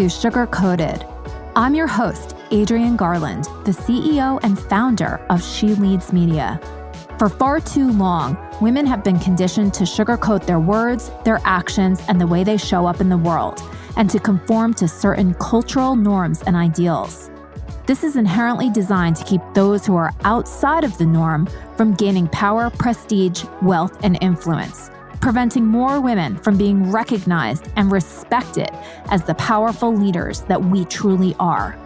to Sugar Coated. I'm your host, Adrienne Garland, the CEO and founder of She Leads Media. For far too long, women have been conditioned to sugarcoat their words, their actions, and the way they show up in the world, and to conform to certain cultural norms and ideals. This is inherently designed to keep those who are outside of the norm from gaining power, prestige, wealth, and influence, preventing more women from being recognized and respected as the powerful leaders that we truly are.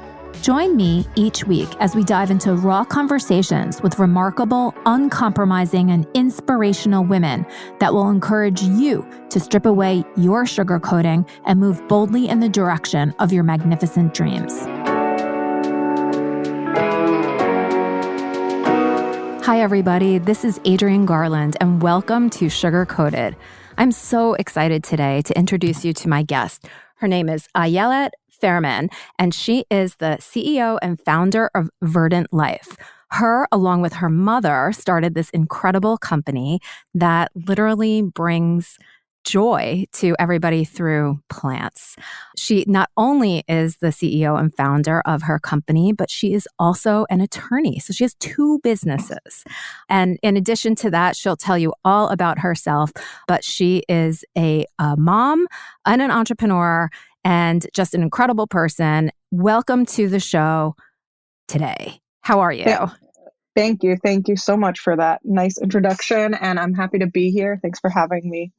Join me each week as we dive into raw conversations with remarkable, uncompromising, and inspirational women that will encourage you to strip away your sugarcoating and move boldly in the direction of your magnificent dreams. Hi, everybody. This is Adrienne Garland, and welcome to Sugar Coated. I'm so excited today to introduce you to my guest. Her name is Ayelet Faerman, and she is the CEO and founder of Verdant Life. Her, along with her mother, started this incredible company that literally brings joy to everybody through plants. She not only is the CEO and founder of her company, but she is also an attorney. So she has two businesses. And in addition to that, she'll tell you all about herself, but she is a mom and an entrepreneur and just an incredible person. Welcome to the show today. How are you? Thank you. Thank you so much for that nice introduction. And I'm happy to be here. Thanks for having me.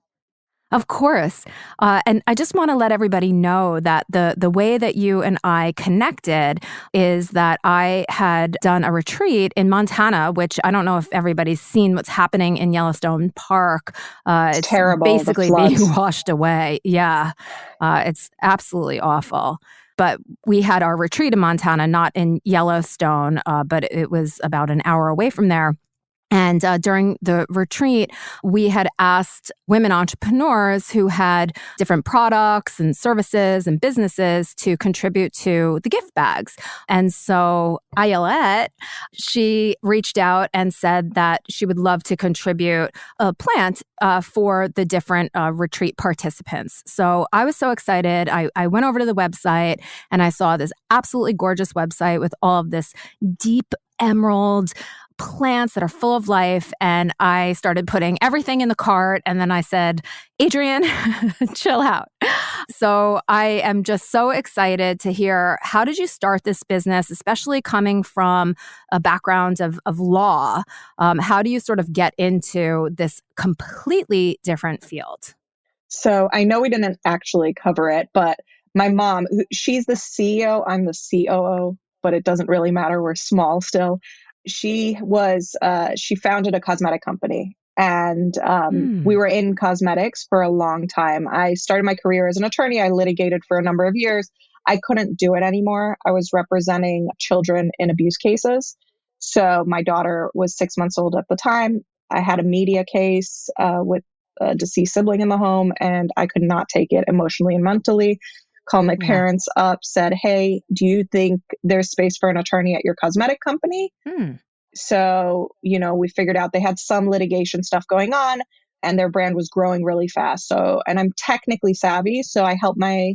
Of course. And I just want to let everybody know that the way that you and I connected is that I had done a retreat in Montana, which I don't know if everybody's seen what's happening in Yellowstone Park. It's terrible. Basically being washed away. Yeah. It's absolutely awful. But we had our retreat in Montana, not in Yellowstone, but it was about an hour away from there. And during the retreat, we had asked women entrepreneurs who had different products and services and businesses to contribute to the gift bags. And so Ayelet, she reached out and said that she would love to contribute a plant for the different retreat participants. So I was so excited. I went over to the website and I saw this absolutely gorgeous website with all of this deep emerald plants that are full of life. And I started putting everything in the cart. And then I said, Adrienne, chill out. So I am just so excited to hear, how did you start this business, especially coming from a background of law? How do you sort of get into this completely different field? So I know we didn't actually cover it, but my mom, she's the CEO, I'm the COO, but it doesn't really matter. We're small still. She founded a cosmetic company, and we were in cosmetics for a long time. I started my career as an attorney. I litigated for a number of years. I couldn't do it anymore. I was representing children in abuse cases. So my daughter was 6 months old at the time. I had a media case with a deceased sibling in the home, and I could not take it emotionally and mentally. Called my parents up, said, hey, do you think there's space for an attorney at your cosmetic company? So, we figured out they had some litigation stuff going on and their brand was growing really fast. So, and I'm technically savvy. So I helped my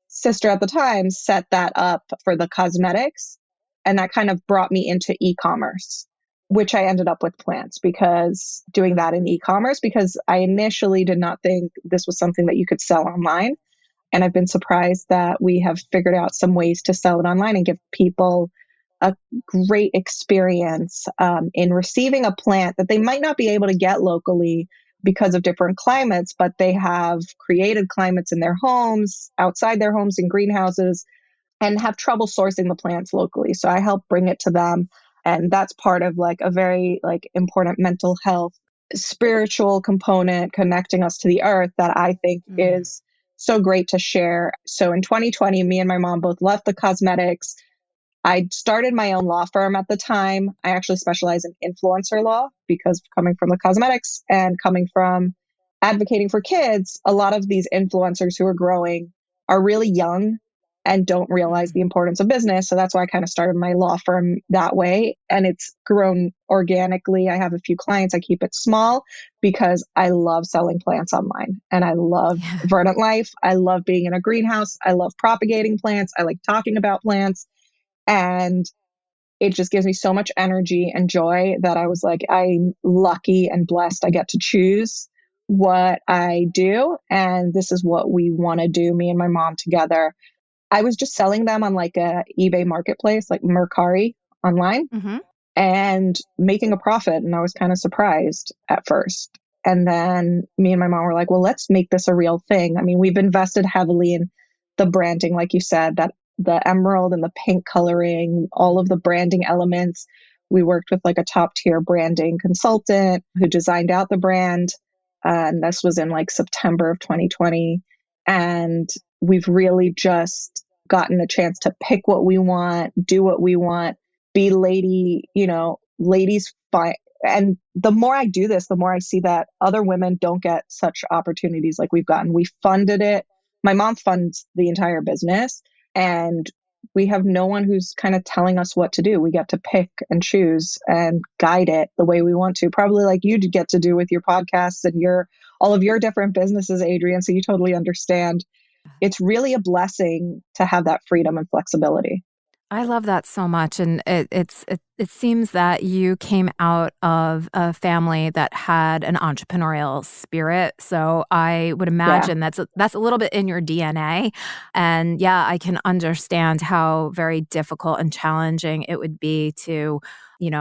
sister at the time set that up for the cosmetics. And that kind of brought me into e-commerce, which I ended up with plants because doing that in e-commerce, because I initially did not think this was something that you could sell online. And I've been surprised that we have figured out some ways to sell it online and give people a great experience in receiving a plant that they might not be able to get locally because of different climates, but they have created climates in their homes, outside their homes, in greenhouses, and have trouble sourcing the plants locally. So I help bring it to them. And that's part of a very important mental health, spiritual component connecting us to the earth that I think is so great to share. So in 2020, me and my mom both left the cosmetics. I started my own law firm at the time. I actually specialize in influencer law because coming from the cosmetics and coming from advocating for kids, a lot of these influencers who are growing are really young and don't realize the importance of business. So that's why I kind of started my law firm that way. And it's grown organically. I have a few clients. I keep it small because I love selling plants online and I love Yeah. verdant life. I love being in a greenhouse. I love propagating plants. I like talking about plants. And it just gives me so much energy and joy that I was like, I'm lucky and blessed. I get to choose what I do. And this is what we want to do, me and my mom together. I was just selling them on like a eBay marketplace, like Mercari online, Mm-hmm. and making a profit. And I was kind of surprised at first. And then me and my mom were like, well, let's make this a real thing. I mean, we've invested heavily in the branding, like you said, that the emerald and the pink coloring, all of the branding elements. We worked with like a top tier branding consultant who designed out the brand. And this was in like September of 2020. And we've really just gotten a chance to pick what we want, do what we want, be ladies fine. And the more I do this, the more I see that other women don't get such opportunities like we've gotten. We funded it. My mom funds the entire business, and we have no one who's kind of telling us what to do. We get to pick and choose and guide it the way we want to, probably like you get to do with your podcasts and all of your different businesses, Adrienne. So you totally understand. It's really a blessing to have that freedom and flexibility. I love that so much, and it seems that you came out of a family that had an entrepreneurial spirit. So I would Yeah. imagine that's a little bit in your DNA, and yeah, I can understand how very difficult and challenging it would be to,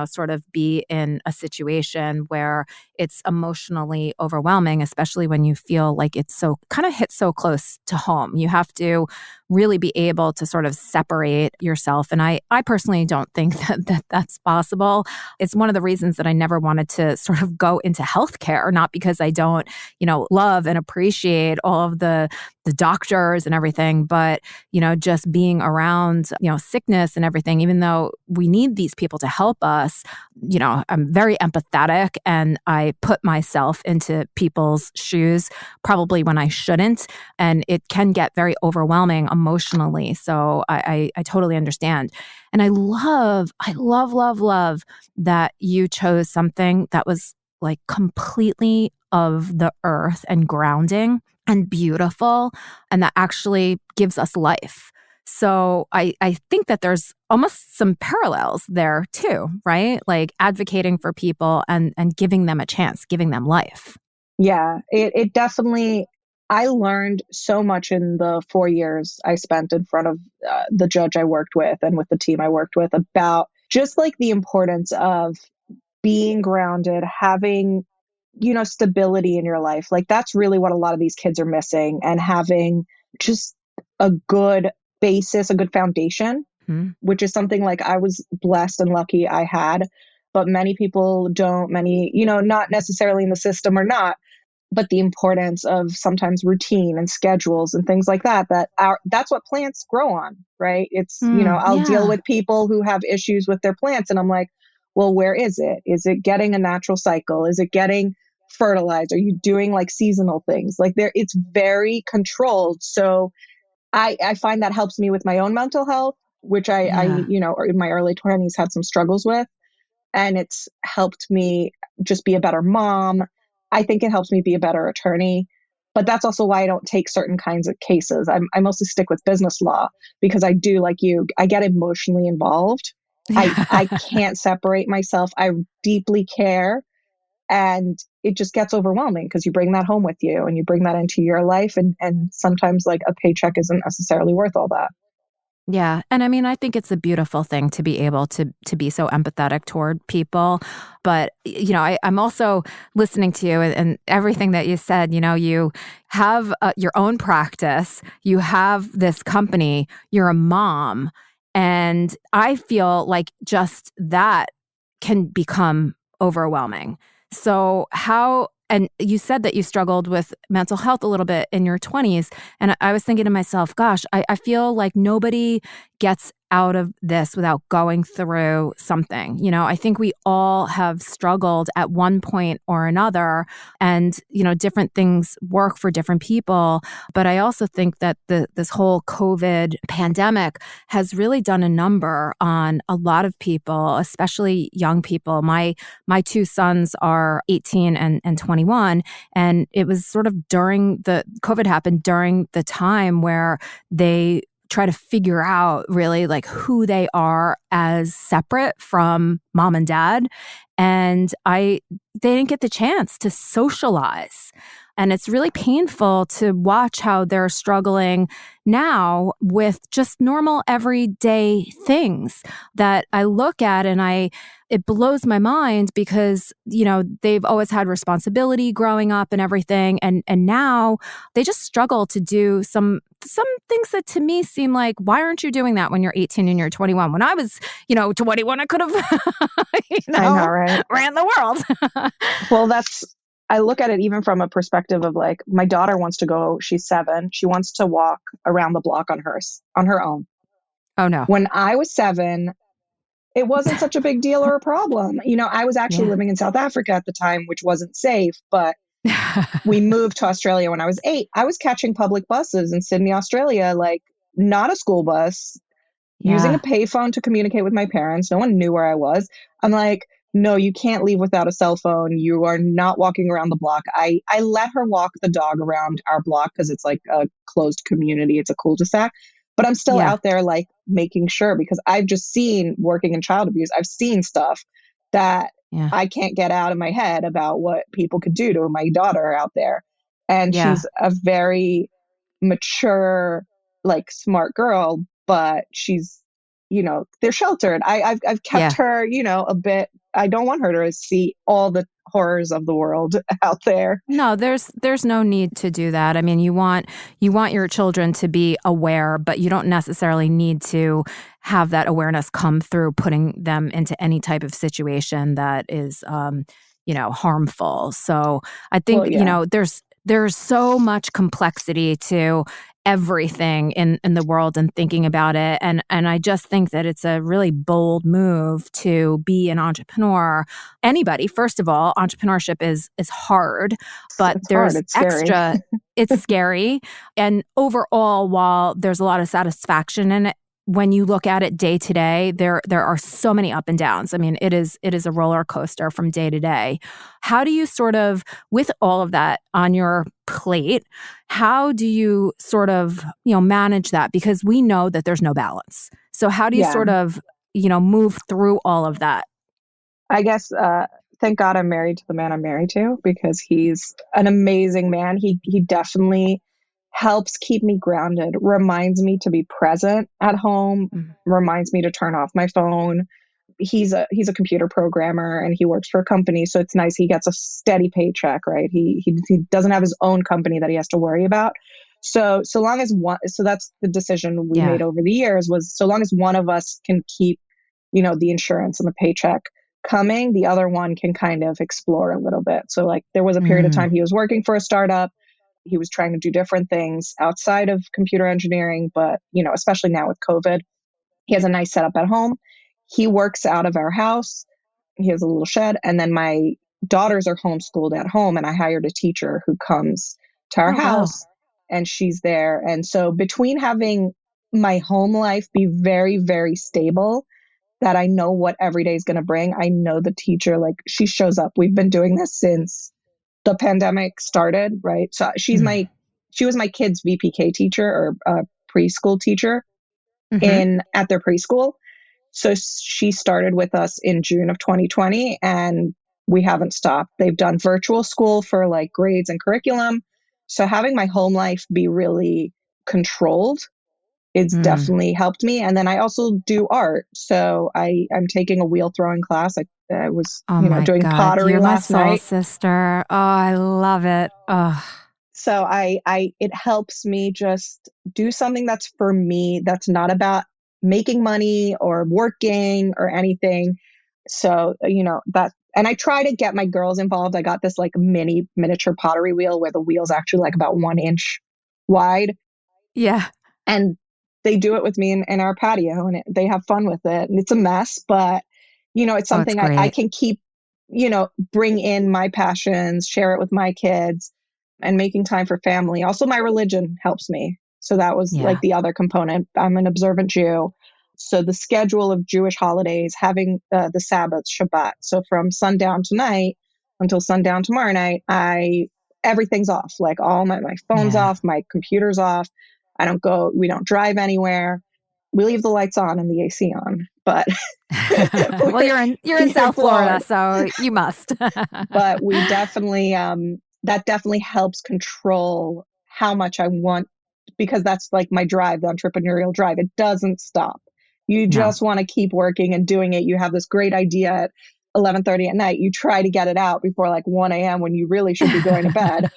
sort of be in a situation where it's emotionally overwhelming, especially when you feel like it's so kind of hit so close to home. You have to really be able to sort of separate yourself. And I personally don't think that that's possible. It's one of the reasons that I never wanted to sort of go into healthcare, not because I don't, love and appreciate all of the doctors and everything, but, just being around, sickness and everything, even though we need these people to help us, I'm very empathetic and I put myself into people's shoes probably when I shouldn't. And it can get very overwhelming emotionally. So I totally understand. And I love that you chose something that was like completely of the earth and grounding and beautiful, and that actually gives us life. So I think that there's almost some parallels there too, right? Like advocating for people and giving them a chance, giving them life. Yeah, it definitely, I learned so much in the 4 years I spent in front of the judge I worked with and with the team I worked with about just like the importance of being grounded, having, stability in your life. Like that's really what a lot of these kids are missing, and having just a good basis, a good foundation, Hmm. which is something like I was blessed and lucky I had, but many people don't, not necessarily in the system or not, but the importance of sometimes routine and schedules and things like that's what plants grow on, right? It's, I'll deal Yeah. with people who have issues with their plants and I'm like, well, where is it? Is it getting a natural cycle? Is it getting fertilized? Are you doing like seasonal things? Like it's very controlled. So I find that helps me with my own mental health, which I, Yeah. or in my early 20s had some struggles with. And it's helped me just be a better mom. I think it helps me be a better attorney. But that's also why I don't take certain kinds of cases. I mostly stick with business law because I do, like you, I get emotionally involved. I can't separate myself. I deeply care. And it just gets overwhelming because you bring that home with you and you bring that into your life. And sometimes like a paycheck isn't necessarily worth all that. Yeah. And I mean, I think it's a beautiful thing to be able to be so empathetic toward people. But, I'm also listening to you and everything that you said. You have your own practice, you have this company, you're a mom. And I feel like just that can become overwhelming. So, and you said that you struggled with mental health a little bit in your 20s. And I was thinking to myself, gosh, I feel like nobody gets out of this without going through something. You know, I think we all have struggled at one point or another, and, you know, different things work for different people. But I also think that this whole COVID pandemic has really done a number on a lot of people, especially young people. My two sons are 18 and 21, and it was sort of during the COVID happened during the time where they try to figure out really like who they are as separate from mom and dad. And they didn't get the chance to socialize. And it's really painful to watch how they're struggling now with just normal everyday things that I look at, and it blows my mind because, you know, they've always had responsibility growing up and everything. And now they just struggle to do some things that to me seem like, why aren't you doing that when you're 18 and you're 21? When I was, 21, I could have, I know, right? ran the world. Well, I look at it even from a perspective of like, my daughter wants to go, she's 7. She wants to walk around the block on her own. Oh, no. When I was 7, it wasn't such a big deal or a problem. I was actually living in South Africa at the time, which wasn't safe, but we moved to Australia when I was 8. I was catching public buses in Sydney, Australia, like not a school bus, using a payphone to communicate with my parents. No one knew where I was. I'm like, no, you can't leave without a cell phone. You are not walking around the block. I let her walk the dog around our block because it's like a closed community. It's a cul-de-sac. But I'm still out there like making sure, because I've just seen, working in child abuse, I've seen stuff that I can't get out of my head about what people could do to my daughter out there. And she's a very mature, like smart girl, but she's, they're sheltered. I've kept her, a bit. I don't want her to see all the horrors of the world out there. No, there's no need to do that. I mean, you want your children to be aware, but you don't necessarily need to have that awareness come through putting them into any type of situation that is, harmful. So I think, there's so much complexity to everything in the world and thinking about it. And I just think that it's a really bold move to be an entrepreneur. Anybody, first of all, entrepreneurship is hard, but there's It's extra, it's scary. And overall, while there's a lot of satisfaction in it, when you look at it day to day, there are so many up and downs. I mean, it is a roller coaster from day to day. How do you sort of, with all of that on your plate, how do you sort of, manage that? Because we know that there's no balance. So how do you sort of, move through all of that? I guess, thank God I'm married to the man I'm married to, because he's an amazing man. He definitely helps keep me grounded, reminds me to be present at home, reminds me to turn off my phone. He's a computer programmer and he works for a company, so it's nice. He gets a steady paycheck, right? He doesn't have his own company that he has to worry about. So long as so that's the decision we made over the years, was so long as one of us can keep, the insurance and the paycheck coming, the other one can kind of explore a little bit. So like there was a period of time he was working for a startup. He was trying to do different things outside of computer engineering, but, especially now with COVID, he has a nice setup at home. He works out of our house. He has a little shed. And then my daughters are homeschooled at home, and I hired a teacher who comes to our house and she's there. And so between having my home life be very, very stable, that I know what every day is going to bring, I know the teacher, like she shows up. We've been doing this since the pandemic started, right? So she was my kids' VPK teacher, or preschool teacher at their preschool. So she started with us in June of 2020, and we haven't stopped. They've done virtual school for like grades and curriculum. So having my home life be really controlled, it's definitely helped me. And then I also do art. So I'm taking a wheel throwing class. I was, doing pottery last night. You're my soul sister. Oh, I love it. Oh. So it helps me just do something that's for me, that's not about making money or working or anything. So, and I try to get my girls involved. I got this like miniature pottery wheel where the wheel's actually like about 1 inch wide. Yeah. And they do it with me in our patio, and they have fun with it. And it's a mess, but it's Oh, it's something I great. can keep, bring in my passions, share it with my kids, and making time for family. Also, my religion helps me. So that was like Yeah. the other component. I'm an observant Jew. So the schedule of Jewish holidays, having the Sabbath, Shabbat. So from sundown tonight until sundown tomorrow night, everything's off. Like my phone's Yeah. off, my computer's off. We don't drive anywhere. We leave the lights on and the AC on, but Well, you're in you're South Florida, Florida. so you must. But we definitely, that definitely helps control how much I want, because that's like my drive, the entrepreneurial drive. It doesn't stop. You No. just want to keep working and doing it. You have this great idea at 11:30 at night. You try to get it out before like 1 a.m. when you really should be going to bed,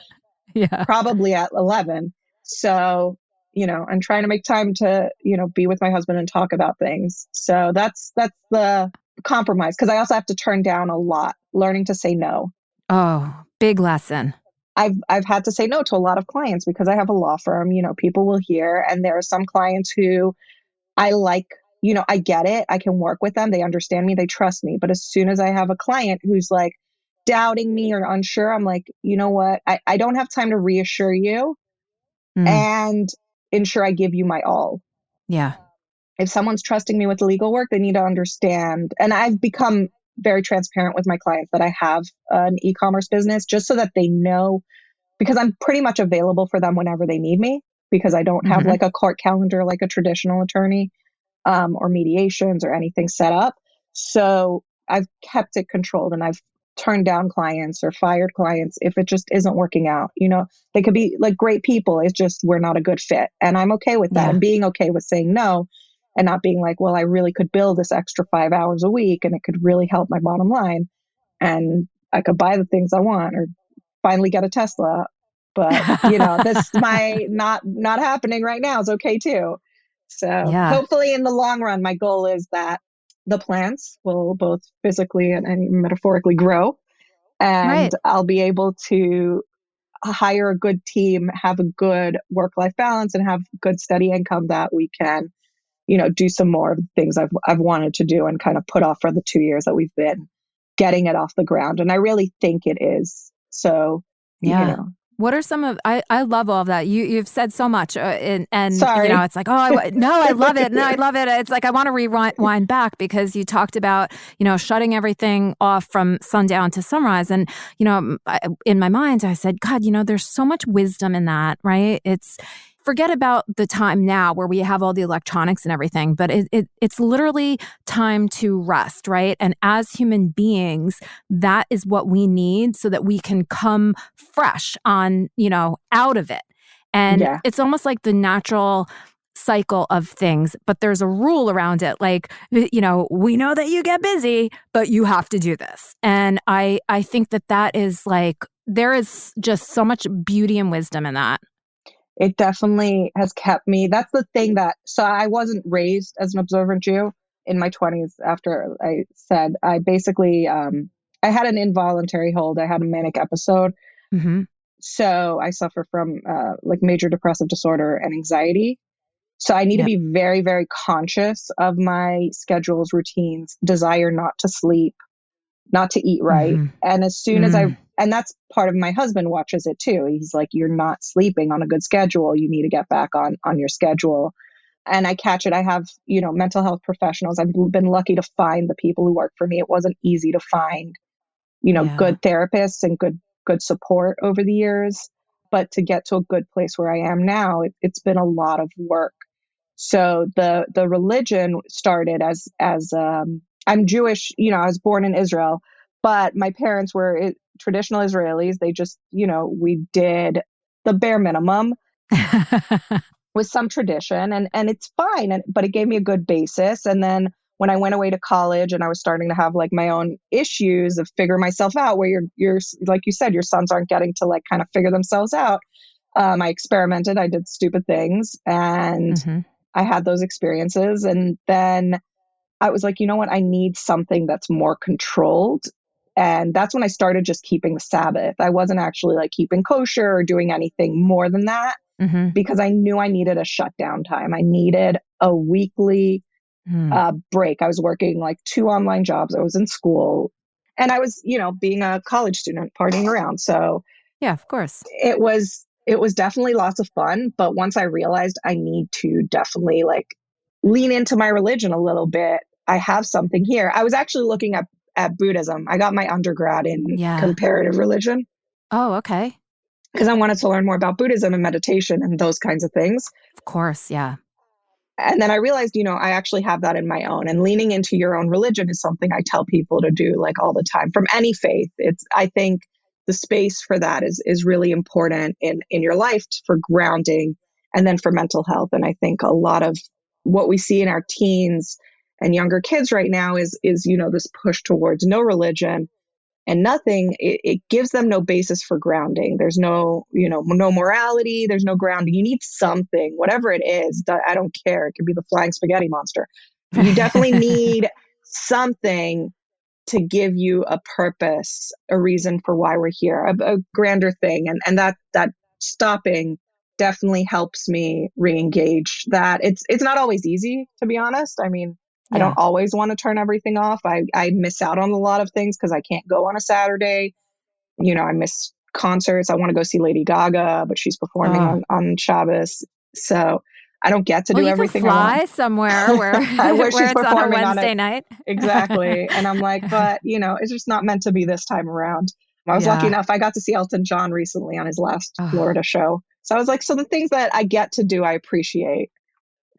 Yeah. probably at 11. So, I'm trying to make time to, be with my husband and talk about things. So that's the compromise, because I also have to turn down a lot, learning to say no. Oh, big lesson. I've had to say no to a lot of clients because I have a law firm. People will hear, and there are some clients who I like. I get it. I can work with them. They understand me. They trust me. But as soon as I have a client who's like doubting me or unsure, I'm like, you know what? I don't have time to reassure you Mm, and ensure I give you my all. yeah. If someone's trusting me with legal work, they need to understand. And I've become very transparent with my clients that I have an e-commerce business, just so that they know, because I'm pretty much available for them whenever they need me, because I don't have Hmm. like a court calendar like a traditional attorney, or mediations or anything set up. So I've kept it controlled, and I've turned down clients or fired clients if it just isn't working out. They could be like great people. It's just we're not a good fit. And I'm okay with that, Yeah. and being okay with saying no, and not being like, well, I really could bill this extra 5 hours a week and it could really help my bottom line. And I could buy the things I want, or finally get a Tesla. But this my not happening right now is okay too. So Yeah. hopefully in the long run, my goal is that the plants will both physically and metaphorically grow, and Right. I'll be able to hire a good team, have a good work-life balance, and have good steady income that we can, do some more of the things I've wanted to do and kind of put off for the 2 years that we've been getting it off the ground. And I really think it is. So, you Yeah. know, What are some of I love all of that. You've said so much, and sorry. it's like, oh, no, I love it. No, I love it. It's like I want to rewind back because you talked about shutting everything off from sundown to sunrise, and in my mind I said, God, there's so much wisdom in that, right? It's forget about the time now where we have all the electronics and everything, but it's literally time to rest, right? And as human beings, that is what we need so that we can come fresh on, out of it. And Yeah, it's almost like the natural cycle of things, but there's a rule around it. Like, we know that you get busy, but you have to do this. And I think that is like, there is just so much beauty and wisdom in that. it definitely has kept me. That's the thing so I wasn't raised as an observant Jew in my 20s. After I said, I basically, I had an involuntary hold. I had a manic episode. Hmm. So I suffer from like major depressive disorder and anxiety. So I need to Yep. be very, very conscious of my schedules, routines, desire not to sleep, not to eat right. Hmm. And as soon as Mm. and that's part of my husband watches it too. He's like, you're not sleeping on a good schedule. You need to get back on your schedule. And I catch it. I have, mental health professionals. I've been lucky to find the people who work for me. It wasn't easy to find, Yeah. good therapists and good support over the years. But to get to a good place where I am now, it's been a lot of work. So the religion started as I'm Jewish. I was born in Israel, but my parents were traditional Israelis. They just, we did the bare minimum with some tradition, and it's fine. But it gave me a good basis. And then when I went away to college and I was starting to have like my own issues of figure myself out, where you're like you said, your sons aren't getting to like kind of figure themselves out. I experimented. I did stupid things, and Hmm. I had those experiences. And then I was like, you know what? I need something that's more controlled. And that's when I started just keeping the Sabbath. I wasn't actually like keeping kosher or doing anything more than that. Mm-hmm. because I knew I needed a shutdown time. I needed a weekly Mm. break. I was working like 2 online jobs. I was in school and I was, being a college student, partying around. So Yeah, of course. it was definitely lots of fun. But once I realized I need to definitely like lean into my religion a little bit, I have something here. I was actually looking at Buddhism. I got my undergrad in Yeah. comparative religion Oh, okay. because I wanted to learn more about Buddhism and meditation and those kinds of things. Of course. Yeah. And then I realized, I actually have that in my own, and leaning into your own religion is something I tell people to do like all the time from any faith. I think the space for that is really important in your life for grounding and then for mental health. And I think a lot of what we see in our teens and younger kids right now is, this push towards no religion and nothing. It gives them no basis for grounding. There's no morality. There's no grounding. You need something, whatever it is. I don't care. It could be the flying spaghetti monster. You definitely need something to give you a purpose, a reason for why we're here, a grander thing. And that stopping definitely helps me re-engage that. It's not always easy, to be honest. I mean, I don't Yeah. always want to turn everything off. I miss out on a lot of things because I can't go on a Saturday. I miss concerts. I want to go see Lady Gaga, but she's performing Oh. on Shabbos. So I don't get to Well, do you can everything I want. fly somewhere where I wish where she's it's on a performing on it. Wednesday night. Exactly. And I'm like, but it's just not meant to be this time around. I was lucky Yeah. enough. I got to see Elton John recently on his last Oh, Florida show. So I was like, so the things that I get to do, I appreciate.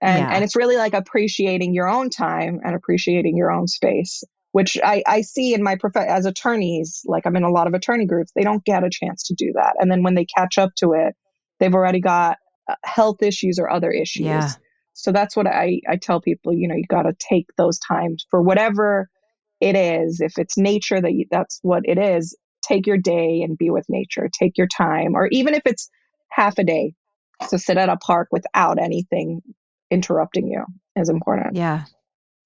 And yeah. it's really like appreciating your own time and appreciating your own space, which I see in my as attorneys. Like, I'm in a lot of attorney groups. They don't get a chance to do that. And then when they catch up to it, they've already got health issues or other Yeah. issues. So that's what I tell people. You got to take those times for whatever it is. If it's nature, that's what it is. Take your day and be with nature. Take your time, or even if it's half a day, so sit at a park without anything interrupting you is important. Yeah.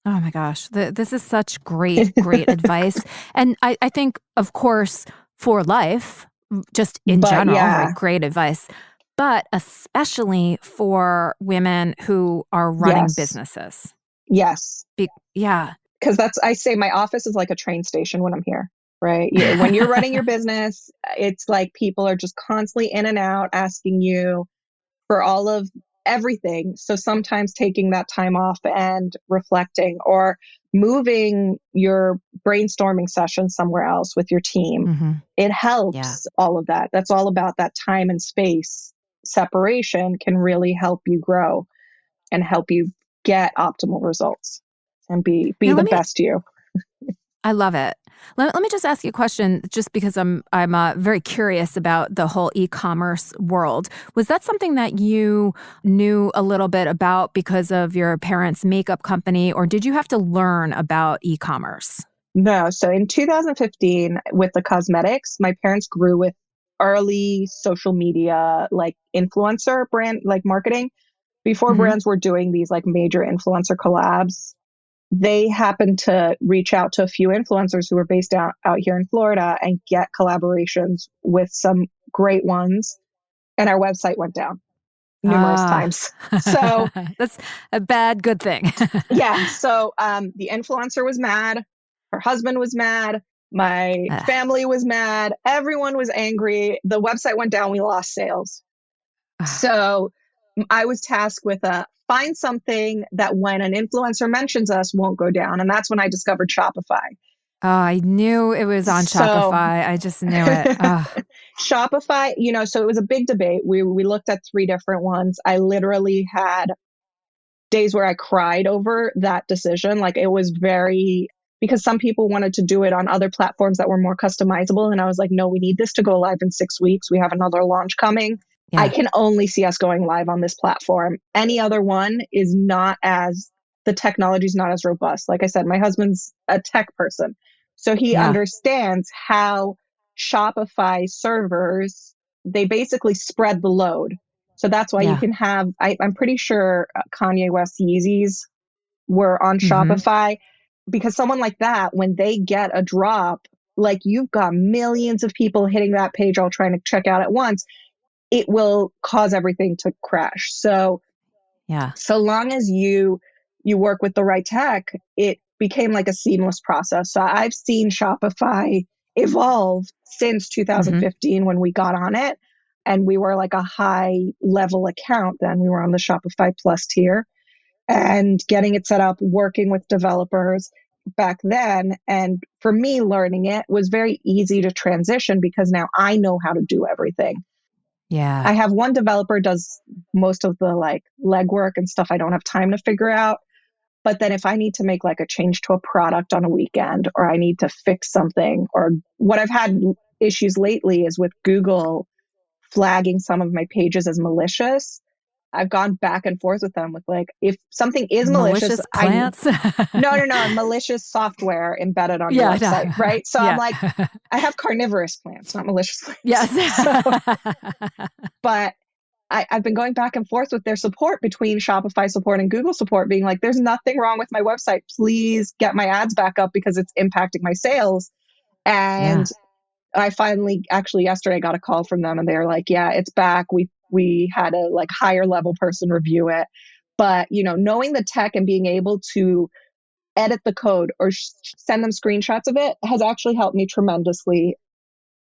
Oh my gosh. This is such great advice. And I think, of course, for life, just in But general, right? yeah, Great advice. But especially for women who are running yes, businesses. yes. Yeah. Because I say my office is like a train station when I'm here, right? When you're running your business, it's like people are just constantly in and out asking you for all of everything. So sometimes taking that time off and reflecting or moving your brainstorming session somewhere else with your team, hmm it Yeah. helps all of that. That's all about that time and space separation can really help you grow and help you get optimal results and be Now the best you. I love it. Let me just ask you a question, just because I'm very curious about the whole e-commerce world. Was that something that you knew a little bit about because of your parents' makeup company, or did you have to learn about e-commerce? No. So in 2015, with the cosmetics, my parents grew with early social media, like influencer brand, like marketing. Before hmm brands were doing these like major influencer collabs, they happened to reach out to a few influencers who were based out here in Florida and get collaborations with some great ones. And our website went down numerous Ah, times. So that's a bad good thing. yeah. So the influencer was mad. Her husband was mad. My Ugh. family was mad. Everyone was angry. The website went down. We lost sales. Ah. So I was tasked with find something that when an influencer mentions us won't go down. And that's when I discovered Shopify. Oh, I knew it was on So Shopify. I just knew it. Oh, Shopify, so it was a big debate. We looked at 3 different ones. I literally had days where I cried over that decision. Like, it was because some people wanted to do it on other platforms that were more customizable. And I was like, no, we need this to go live in 6 weeks. We have another launch coming. I yeah, can only see us going live on this platform. Any other one is the technology is not as robust. Like I said, my husband's a tech person. So he yeah, understands how Shopify servers, they basically spread the load. So that's why you yeah. can have, I'm pretty sure Kanye West Yeezys were on hmm Shopify, because someone like that, when they get a drop, like, you've got millions of people hitting that page all trying to check out at once. it will cause everything to crash. So Yeah. so long as you work with the right tech, it became like a seamless process. So I've seen Shopify evolve since Hmm. 2015 when we got on it, and we were like a high level account then. We were on the Shopify Plus tier, and getting it set up, working with developers back then. And for me, learning it was very easy to transition because now I know how to do everything. Yeah. I have one developer does most of the like legwork and stuff I don't have time to figure out. But then if I need to make like a change to a product on a weekend, or I need to fix something, or what I've had issues lately is with Google flagging some of my pages as malicious. I've gone back and forth with them with like, if something is malicious, Malicious plants. no, malicious software embedded on your Yeah. website, No. right? So I'm Yeah. like, I have carnivorous plants, not malicious plants. Yes. So, but I've been going back and forth with their support between Shopify support and Google support, being like, there's nothing wrong with my website. Please get my ads back up because it's impacting my sales. And Yeah. I finally, actually yesterday, got a call from them, and they're like, yeah, it's back. We had a like higher level person review it. But, knowing the tech and being able to edit the code or send them screenshots of it has actually helped me tremendously.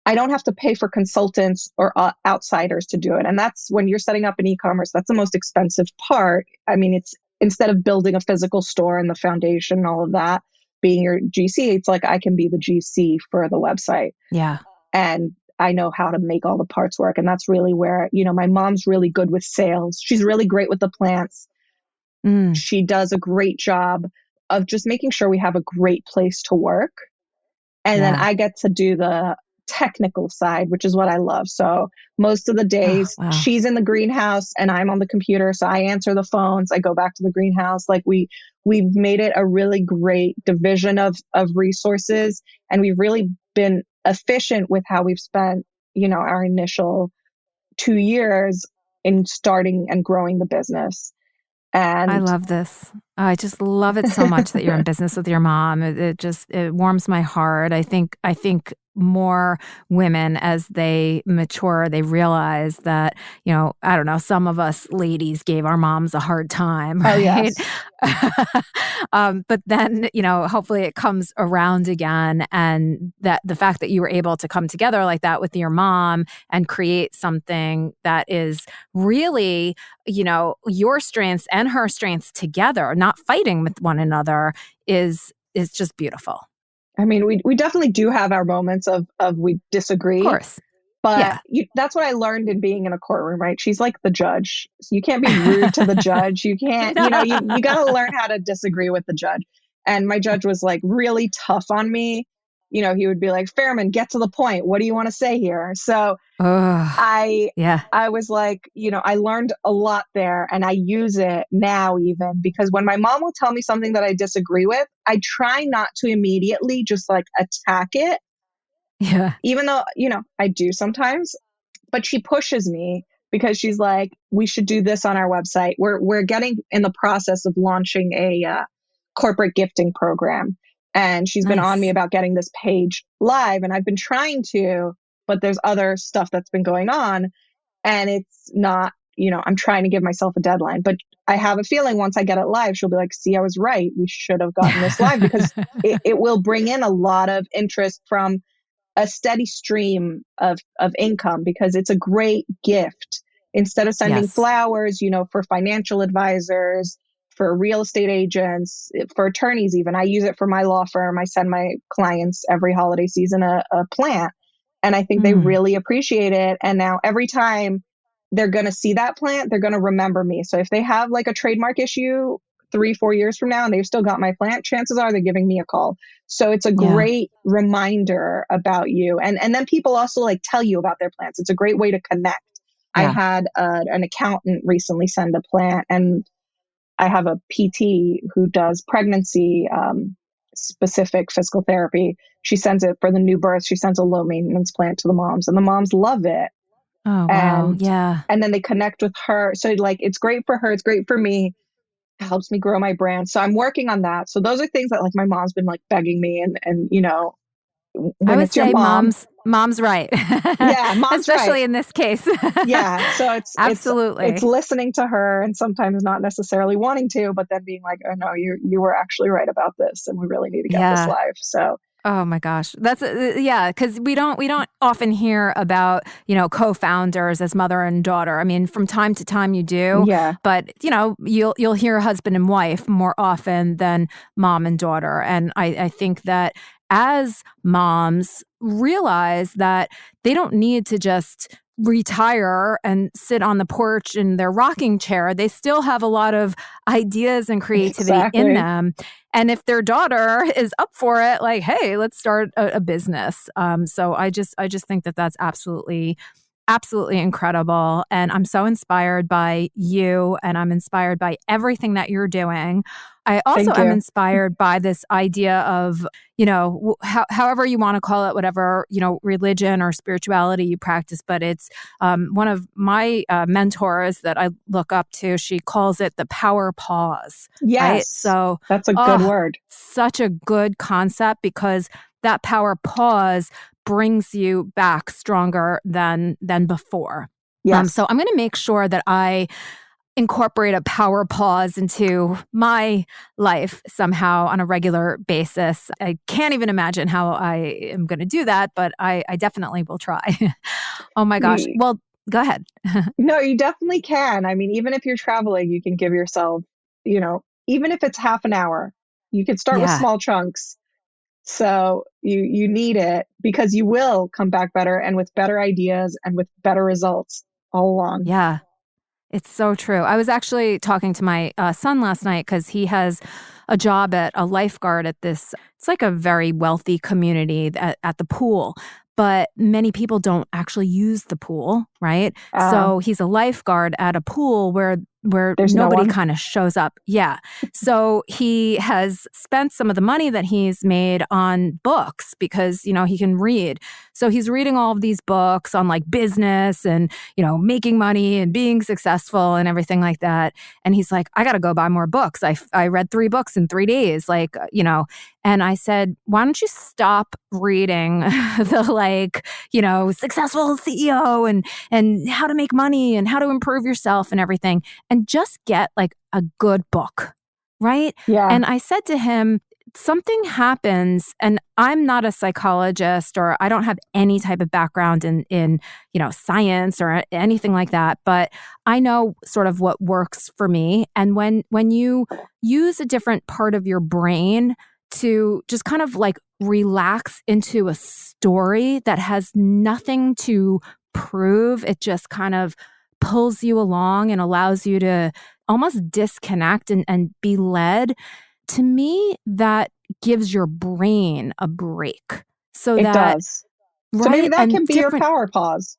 I don't have to pay for consultants or outsiders to do it. And that's when you're setting up an e-commerce, that's the most expensive part. I mean, it's instead of building a physical store and the foundation, all of that being your GC, it's like I can be the GC for the website. Yeah. And I know how to make all the parts work. And that's really where, my mom's really good with sales. She's really great with the plants. Mm. She does a great job of just making sure we have a great place to work. And then Yeah. I get to do the technical side, which is what I love. So most of the Oh, days wow. she's in the greenhouse and I'm on the computer. So I answer the phones. I go back to the greenhouse. Like we've made it a really great division of resources. And we've really been efficient with how we've spent, our initial 2 years in starting and growing the business. I And love this. I just love it so much that you're in business with your mom. It warms my heart. I think more women as they mature, they realize that, I don't know, some of us ladies gave our moms a hard time, oh, right? yes. But then, hopefully it comes around again. And that the fact that you were able to come together like that with your mom and create something that is really, your strengths and her strengths together, not fighting with one another, is just beautiful. I mean, we definitely do have our moments of we Of disagree. course. But Yeah. that's what I learned in being in a courtroom, right? She's like the judge. So you can't be rude to the judge. You can't, you got to learn how to disagree with the judge. And my judge was like really tough on me. He would be like, Faerman, get to the point. What do you want to say here? So Oh, I, yeah. I was like, I learned a lot there, and I use it now even because when my mom will tell me something that I disagree with, I try not to immediately just like attack it, Yeah. even though, I do sometimes. But she pushes me because she's like, we should do this on our website. We're getting in the process of launching a corporate gifting program. And she's been on me Nice. about getting this page live. And I've been trying to, but there's other stuff that's been going on. And it's not, I'm trying to give myself a deadline. But I have a feeling once I get it live, she'll be like, see, I was right. We should have gotten this live because it will bring in a lot of interest from a steady stream of income because it's a great gift. Instead of sending Yes. flowers, for financial advisors, for real estate agents, for attorneys, even. I use it for my law firm. I send my clients every holiday season a plant. And I think they Mm. really appreciate it. And now every time they're going to see that plant, they're going to remember me. So if they have like a trademark issue 3-4 years from now and they've still got my plant, chances are they're giving me a call. So it's a Yeah. great reminder about you. And then people also like tell you about their plants. It's a great way to connect. I Yeah. had an accountant recently send a plant, and I have a PT who does pregnancy specific physical therapy. She sends it for the new birth. She sends a low maintenance plant to the moms, and the moms love it. Oh, wow. And Yeah. and then they connect with her. So like it's great for her. It's great for me. It helps me grow my brand. So I'm working on that. So those are things that like my mom's been like begging me and I when would it's your say mom. mom's right. Yeah, mom's right. Especially in this case. Yeah. So it's Absolutely. listening to her and sometimes not necessarily wanting to, but then being like, oh no, you were actually right about this and we really need to get this Yeah. live. So Oh my gosh. That's yeah, cuz we don't often hear about, co-founders as mother and daughter. I mean, from time to time you do, yeah, but you'll hear husband and wife more often than mom and daughter. And I think that as moms realize that they don't need to just retire and sit on the porch in their rocking chair. They still have a lot of ideas and creativity in exactly. them, and if their daughter is up for it, like, hey, let's start a business. So I just think that that's absolutely incredible. And I'm so inspired by you, and I'm inspired by everything that you're doing. I also Thank am you. inspired by this idea of, however you want to call it, whatever, religion or spirituality you practice. But it's one of my mentors that I look up to. She calls it the power pause, right? Yes, So, that's a good oh, word. such a good concept because that power pause brings you back stronger than before. Yes. So I'm going to make sure that I incorporate a power pause into my life somehow on a regular basis. I can't even imagine how I am going to do that, but I definitely will try. Oh my gosh. You, Well, go ahead. no, you definitely can. I mean, even if you're traveling, you can give yourself, even if it's half an hour, you could start with Yeah. small chunks. So you need it because you will come back better and with better ideas and with better results all along. Yeah. It's so true. I was actually talking to my son last night because he has a job at a lifeguard at this. It's like a very wealthy community at the pool, but many people don't actually use the pool, right? Uh, So he's a lifeguard at a pool where there's no nobody one. kind of shows up. Yeah. So he has spent some of the money that he's made on books because, he can read. So he's reading all of these books on like business and making money and being successful and everything like that. And he's like, I got to go buy more books. I read 3 books in 3 days, and I said, why don't you stop reading the successful CEO and how to make money and how to improve yourself and everything and just get like a good book, right? Yeah. And I said to him, something happens, and I'm not a psychologist or I don't have any type of background in science or anything like that, but I know sort of what works for me. And when you use a different part of your brain to just kind of like relax into a story that has nothing to prove, it just kind of pulls you along and allows you to almost disconnect and be led. To me, that gives your brain a break so It that, does. So maybe right? that And can be your different. power pause.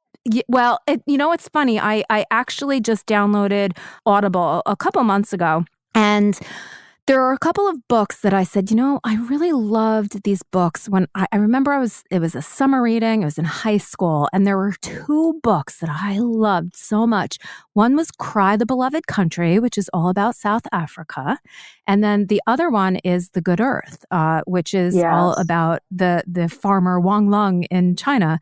Well, it's funny. I actually just downloaded Audible a couple months ago, and there are a couple of books that I said, I really loved these books when I remember it was a summer reading, it was in high school, and there were 2 books that I loved so much. One was Cry the Beloved Country, which is all about South Africa. And then the other one is The Good Earth, which is all Yes. about the farmer Wang Lung in China.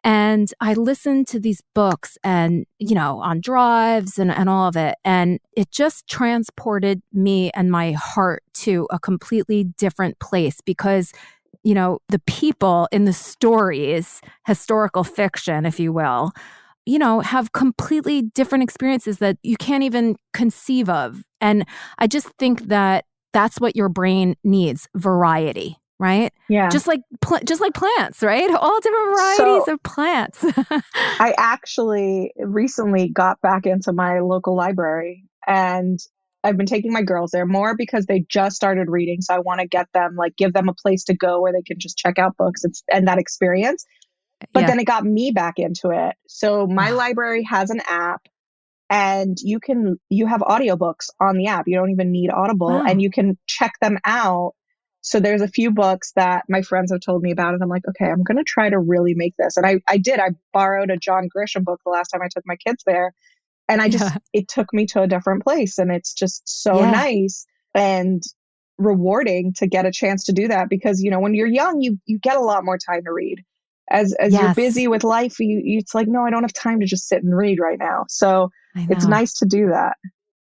And I listened to these books and, on drives and all of it. And it just transported me and my heart to a completely different place because, the people in the stories, historical fiction, if you will, have completely different experiences that you can't even conceive of. And I just think that that's what your brain needs, variety, right? Yeah. Just like plants, right? All different varieties So of plants. I actually recently got back into my local library and I've been taking my girls there more because they just started reading. So I want to get them, like, give them a place to go where they can just check out books and that experience. But Yeah. then it got me back into it. So my Oh, library has an app and you have audiobooks on the app. You don't even need Audible and wow. you can check them out. So there's a few books that my friends have told me about and I'm like, okay, I'm going to try to really make this. And I did. I borrowed a John Grisham book the last time I took my kids there and Yeah. it took me to a different place and it's just so Yeah. nice. And rewarding to get a chance to do that because, when you're young, you get a lot more time to read. As you're Yes, busy with life, it's like, no, I don't have time to just sit and read right now. So I it's know. nice to do that.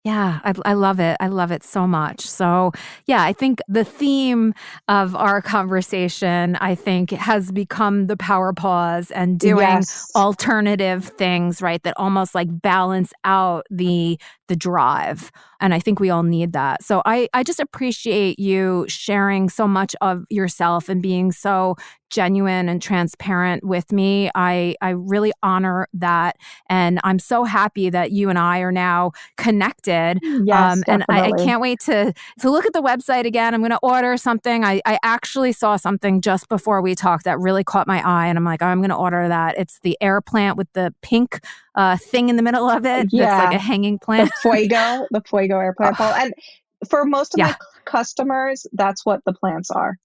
Yeah, I love it. I love it so much. So, yeah, I think the theme of our conversation, I think, has become the power pause and doing Yes. alternative things, right, that almost like balance out the drive. And I think we all need that. So I just appreciate you sharing so much of yourself and being so genuine and transparent with me. I really honor that. And I'm so happy that you and I are now connected. Yes, And I definitely. can't wait to look at the website again. I'm going to order something. I actually saw something just before we talked that really caught my eye. And I'm like, oh, I'm going to order that. It's the air plant with the pink thing in the middle of it that's like Yeah. a hanging The plant. Fuego air plant ball. Oh, And for most of my yeah, customers, that's what the plants are.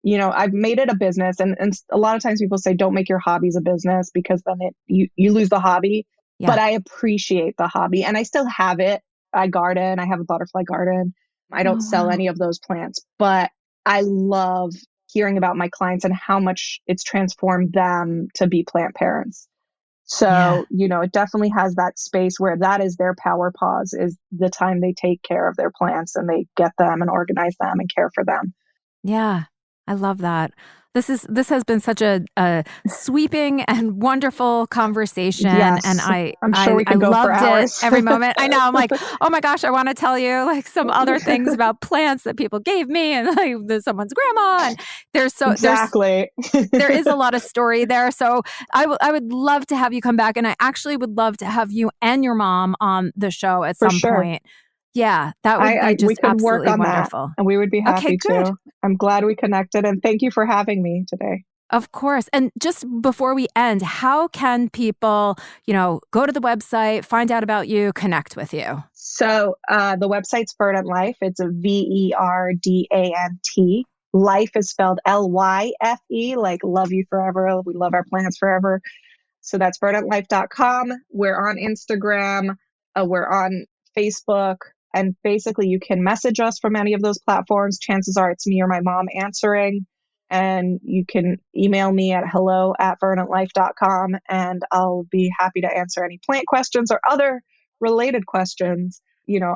I've made it a business, and a lot of times people say, don't make your hobbies a business because then you lose the hobby. But yeah. I appreciate the hobby and I still have it. I garden. I have a butterfly garden. I don't Oh, sell wow. any of those plants, but I love hearing about my clients and how much it's transformed them to be plant parents. Yeah. So, it definitely has that space where that is their power pause, is the time they take care of their plants and they get them and organize them and care for them. Yeah, I love that. This has been such a sweeping and wonderful conversation, and Yes, I I'm sure I we I could go for loved it hours. every moment. I know. I'm like, oh my gosh, I want to tell you like some other things about plants that people gave me, and like someone's grandma, and Exactly. there is a lot of story there. So I would love to have you come back, and I actually would love to have you and your mom on the show at For some sure. point. Yeah, that would be We just could work absolutely on that wonderful. and we would be Okay, happy good. to. I'm glad we connected and thank you for having me today. Of course. And just before we end, how can people, go to the website, find out about you, connect with you? So the website's Verdant Life. It's a VERDANT. Life is spelled LYFE, like love you forever. We love our plants forever. So that's verdantlife.com. We're on Instagram. We're on Facebook. And basically, you can message us from any of those platforms. Chances are it's me or my mom answering. And you can email me at hello@verdantlife.com. And I'll be happy to answer any plant questions or other related questions,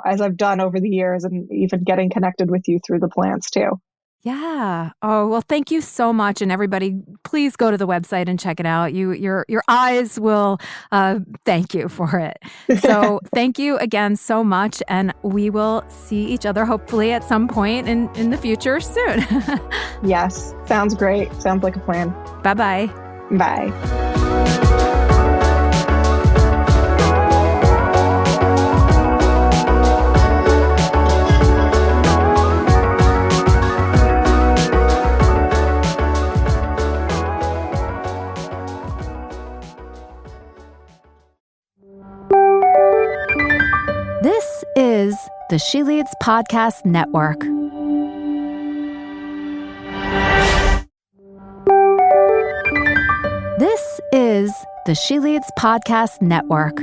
as I've done over the years and even getting connected with you through the plants too. Yeah. Oh, well, thank you so much. And everybody, please go to the website and check it out. Your eyes will thank you for it. So thank you again so much. And we will see each other hopefully at some point in the future soon. Yes, sounds great. Sounds like a plan. Bye-bye. Bye. This is the She Leads Podcast Network. This is the She Leads Podcast Network.